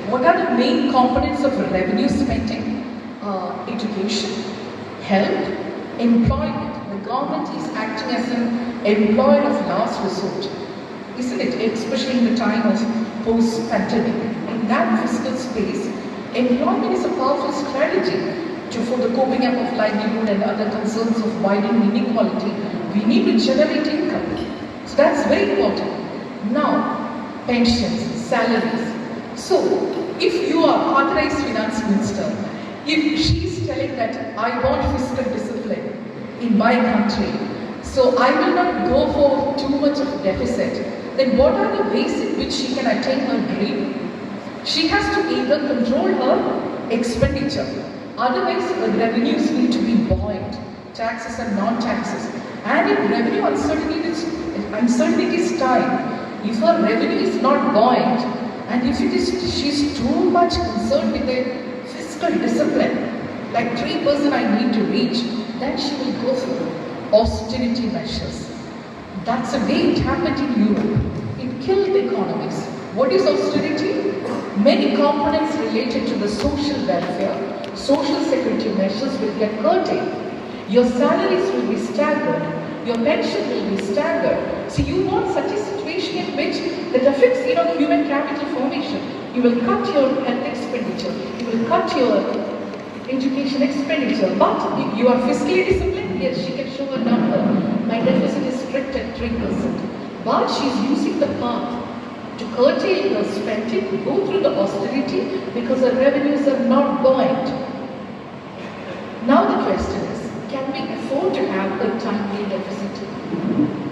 what are the main components of revenue spending? Education, health, employment. The government is acting as an employer of last resort, isn't it? Especially in the time of post-pandemic. In that fiscal space, employment is a powerful strategy for the coping up of livelihood and other concerns of widening inequality. We need to generate income. So that's very important. Now, pensions, salaries. So, if you are authorized finance minister, if she is telling that I want fiscal discipline in my country, so I will not go for too much of deficit, then what are the ways in which she can attain her dream? She has to either control her expenditure, otherwise her revenues need to be buoyant, taxes and non-taxes. And in revenue uncertainties time, if her revenue is not buoyant, and if she's too much concerned with the fiscal discipline, like 3% I need to reach, then she will go for austerity measures. That's the way it happened in Europe. It killed the economies. What is austerity? Many components related to the social welfare, social security measures will get curtailed. Your salaries will be staggered. Your pension will be staggered. So you want such a situation in which that affects human capital formation. You will cut your health expenditure. You will cut your education expenditure. But if you are fiscally disciplined, yes, she can show a number. My deficit is strict at 3%. But she is using the path to curtail her spending, go through the austerity because her revenues are not buoyant. Now the question is, can we afford to have a timely deficit?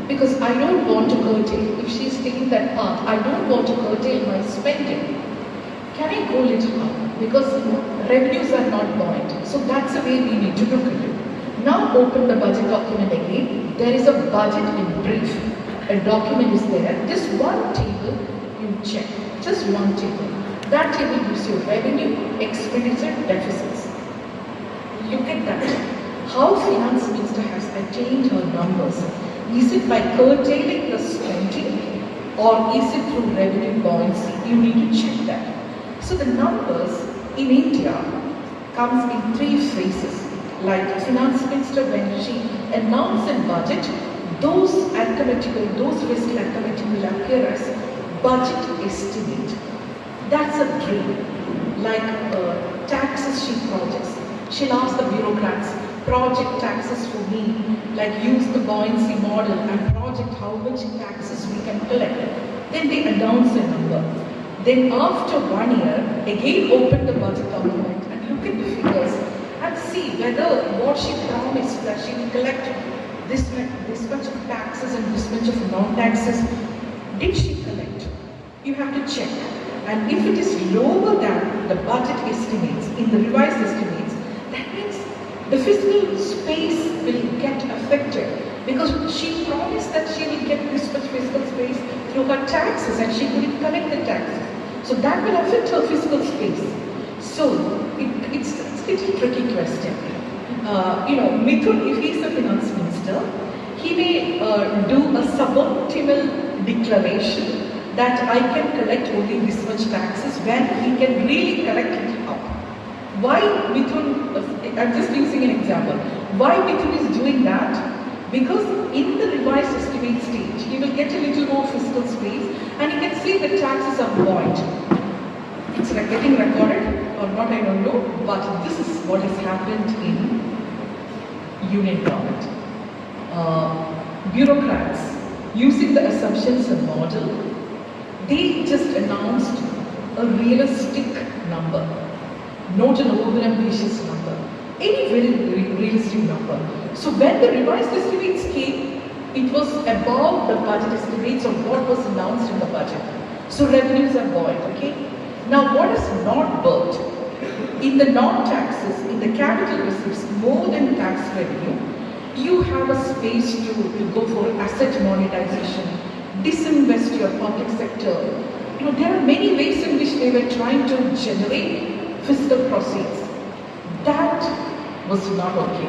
Because I don't want to curtail, if she is taking that path, I don't want to curtail my spending. Can I go little up? Because revenues are not buoyant. So that's the way we need to look at it. Now open the budget document again. There is a budget in brief. A document is there. Just one table you check. Just one table. That table gives you revenue, expenditure, deficits. Look at that. How finance minister has attained her numbers. Is it by curtailing the spending or is it through revenue buoyancy? You need to check that. So the numbers in India comes in 3 phases. Like finance minister, when she announced a budget, those risk arithmetic will appear as budget estimate. That's a dream. Like taxes she projects. She'll ask the bureaucrats, project taxes for me, like use the buoyancy model and project how much taxes we can collect. Then they announce a number. Then after 1 year, again open the budget document and look at the figures and see whether what she promised that she will collect this much of taxes and this much of non-taxes, did she collect? You have to check. And if it is lower than the budget estimates, in the revised estimates, that means the fiscal space will get affected because she promised that she will get this much fiscal space through her taxes and she couldn't collect the taxes. So that will affect her fiscal space. So it's a tricky question. Mithun, if he is a finance minister, he may do a suboptimal declaration that I can collect only this much taxes when he can really collect it up. Why Mithun, I'm just using an example, why Mithun is doing that? Because in the revised estimate stage, he will get a little more fiscal space and he can see the taxes are buoyant. It's like getting recorded or not, I don't know, but this is what has happened in union government. Bureaucrats, using the assumptions and model, they just announced a realistic number, not an over-ambitious number, any very realistic number. So when the revised estimates came, it was above the budget estimates of what was announced in the budget. So revenues are buoyant, okay? Now what is not built? In the non-taxes, in the capital receipts, more than tax revenue, you have a space to go for asset monetization, disinvest your public sector. There are many ways in which they were trying to generate fiscal proceeds. That was not okay.